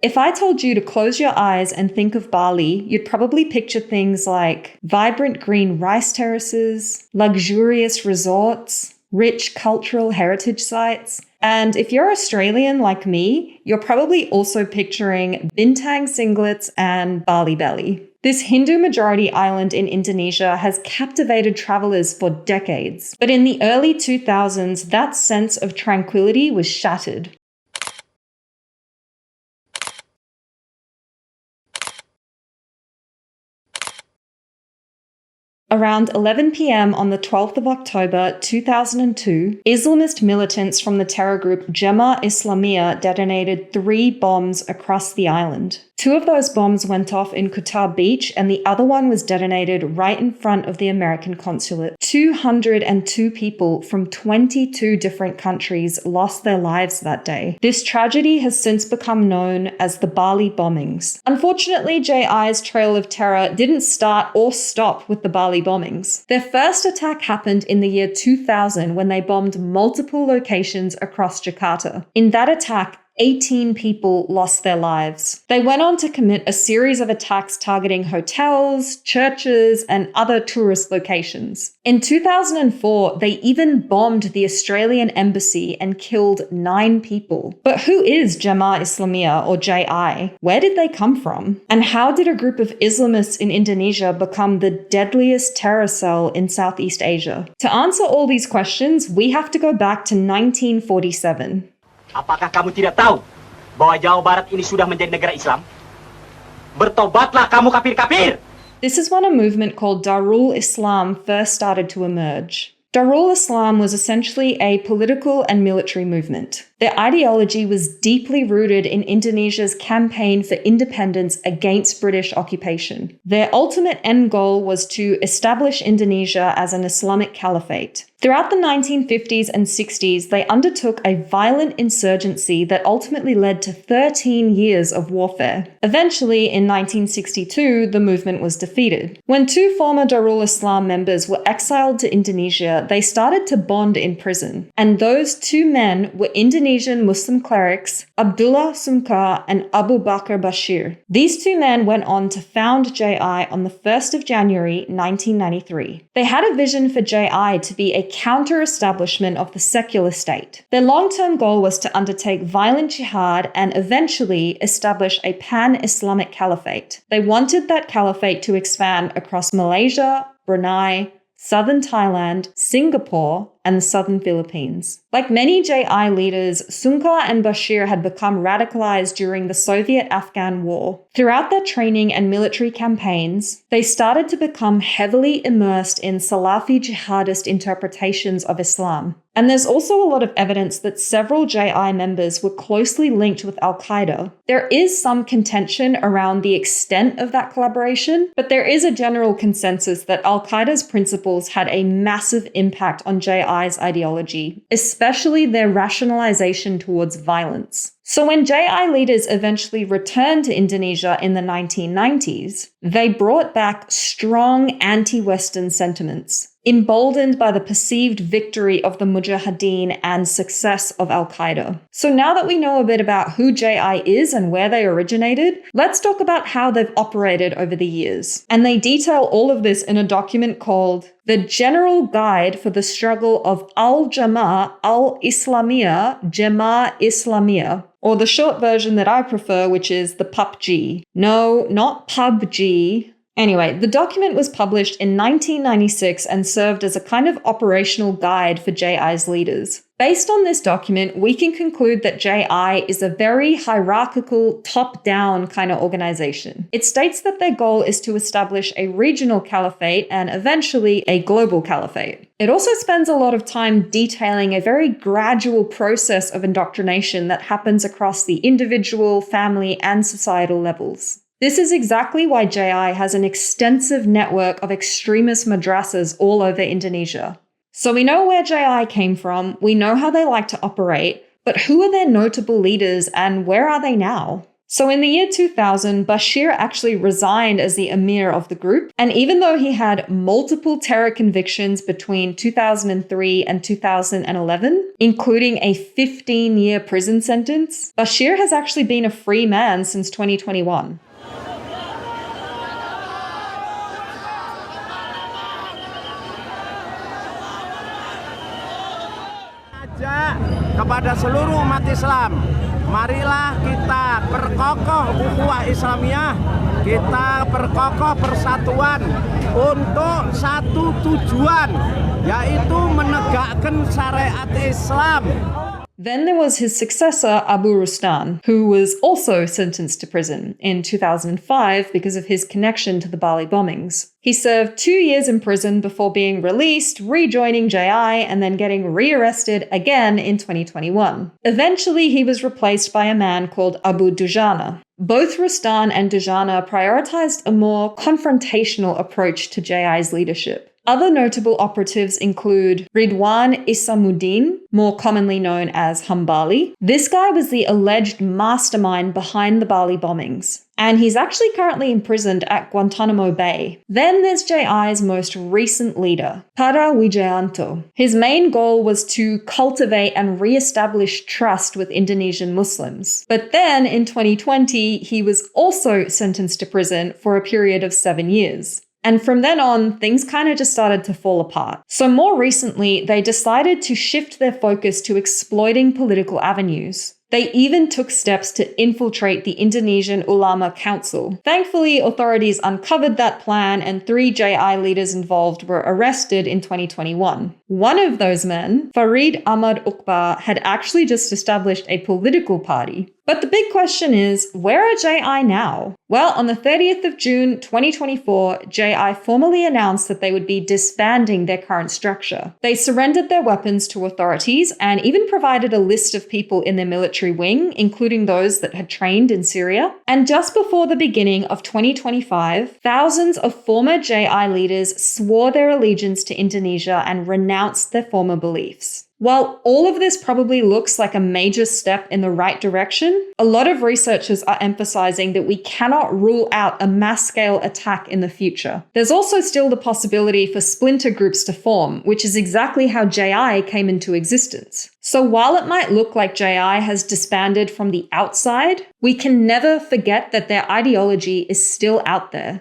If I told you to close your eyes and think of Bali, you'd probably picture things like vibrant green rice terraces, luxurious resorts, rich cultural heritage sites. And if you're Australian like me, you're probably also picturing bintang singlets and Bali belly. This Hindu-majority island in Indonesia has captivated travelers for decades. But in the early 2000s, that sense of tranquility was shattered. Around 11 p.m. on the 12th of October 2002, Islamist militants from the terror group Jemaah Islamiyah detonated 3 bombs across the island. 2 of those bombs went off in Kuta Beach and the other one was detonated right in front of the American consulate. 202 people from 22 different countries lost their lives that day. This tragedy has since become known as the Bali bombings. Unfortunately, JI's trail of terror didn't start or stop with the Bali bombings. Their first attack happened in the year 2000 when they bombed multiple locations across Jakarta. In that attack, 18 people lost their lives. They went on to commit a series of attacks targeting hotels, churches, and other tourist locations. In 2004, they even bombed the Australian embassy and killed 9 people. But who is Jemaah Islamiyah or JI? Where did they come from? And how did a group of Islamists in Indonesia become the deadliest terror cell in Southeast Asia? To answer all these questions, we have to go back to 1947. Apakah kamu tidak tahu bahwa Jawa Barat ini sudah menjadi negara Islam? Bertobatlah kamu kafir-kafir! This is when a movement called Darul Islam first started to emerge. Darul Islam was essentially a political and military movement. Their ideology was deeply rooted in Indonesia's campaign for independence against British occupation. Their ultimate end goal was to establish Indonesia as an Islamic caliphate. Throughout the 1950s and 60s, they undertook a violent insurgency that ultimately led to 13 years of warfare. Eventually, in 1962, the movement was defeated. When 2 former Darul Islam members were exiled to Indonesia, they started to bond in prison. And those 2 men were Indonesian Muslim clerics, Abdullah Sungkar and Bakar Bashir. These 2 men went on to found JI on the 1st of January 1993. They had a vision for JI to be a counter-establishment of the secular state. Their long-term goal was to undertake violent jihad and eventually establish a pan-Islamic caliphate. They wanted that caliphate to expand across Malaysia, Brunei, southern Thailand, Singapore, and the southern Philippines. Like many JI leaders, Sungkar and Bashir had become radicalized during the Soviet-Afghan war. Throughout their training and military campaigns, they started to become heavily immersed in Salafi jihadist interpretations of Islam. And there's also a lot of evidence that several JI members were closely linked with Al-Qaeda. There is some contention around the extent of that collaboration, but there is a general consensus that Al-Qaeda's principles had a massive impact on JI's ideology, especially their rationalization towards violence. So when JI leaders eventually returned to Indonesia in the 1990s, they brought back strong anti-Western sentiments, emboldened by the perceived victory of the Mujahideen and success of Al-Qaeda. So now that we know a bit about who JI is and where they originated, let's talk about how they've operated over the years. And they detail all of this in a document called The General Guide for the Struggle of Al-Jamaah Al-Islamiyah Jemaah Islamiyah, or the short version that I prefer, which is the PUBG. No, not PUBG. Anyway, the document was published in 1996 and served as a kind of operational guide for JI's leaders. Based on this document, we can conclude that JI is a very hierarchical, top-down kind of organization. It states that their goal is to establish a regional caliphate and eventually a global caliphate. It also spends a lot of time detailing a very gradual process of indoctrination that happens across the individual, family, and societal levels. This is exactly why JI has an extensive network of extremist madrasas all over Indonesia. So we know where JI came from, we know how they like to operate, but who are their notable leaders and where are they now? So in the year 2000, Bashir actually resigned as the emir of the group, and even though he had multiple terror convictions between 2003 and 2011, including a 15-year prison sentence, Bashir has actually been a free man since 2021. Kepada seluruh umat Islam, marilah kita perkokoh ukhuwah Islamiyah, kita perkokoh persatuan untuk satu tujuan, yaitu menegakkan syariat Islam. Then there was his successor, Abu Rusdan, who was also sentenced to prison in 2005 because of his connection to the Bali bombings. He served 2 years in prison before being released, rejoining JI, and then getting rearrested again in 2021. Eventually, he was replaced by a man called Abu Dujana. Both Rusdan and Dujana prioritized a more confrontational approach to JI's leadership. Other notable operatives include Riduan Isamuddin, more commonly known as Hambali. This guy was the alleged mastermind behind the Bali bombings, and he's actually currently imprisoned at Guantanamo Bay. Then there's JI's most recent leader, Wijayanto. His main goal was to cultivate and re-establish trust with Indonesian Muslims. But then in 2020, he was also sentenced to prison for a period of 7 years. And from then on, things kind of just started to fall apart. So more recently, they decided to shift their focus to exploiting political avenues. They even took steps to infiltrate the Indonesian Ulama Council. Thankfully, authorities uncovered that plan and 3 JI leaders involved were arrested in 2021. One of those men, Farid Ahmad Uqba, had actually just established a political party. But the big question is, where are JI now? Well, on the 30th of June 2024, JI formally announced that they would be disbanding their current structure. They surrendered their weapons to authorities and even provided a list of people in their military wing, including those that had trained in Syria. And just before the beginning of 2025, thousands of former JI leaders swore their allegiance to Indonesia and renounced their former beliefs. While all of this probably looks like a major step in the right direction, a lot of researchers are emphasizing that we cannot rule out a mass-scale attack in the future. There's also still the possibility for splinter groups to form, which is exactly how JI came into existence. So while it might look like JI has disbanded from the outside, we can never forget that their ideology is still out there.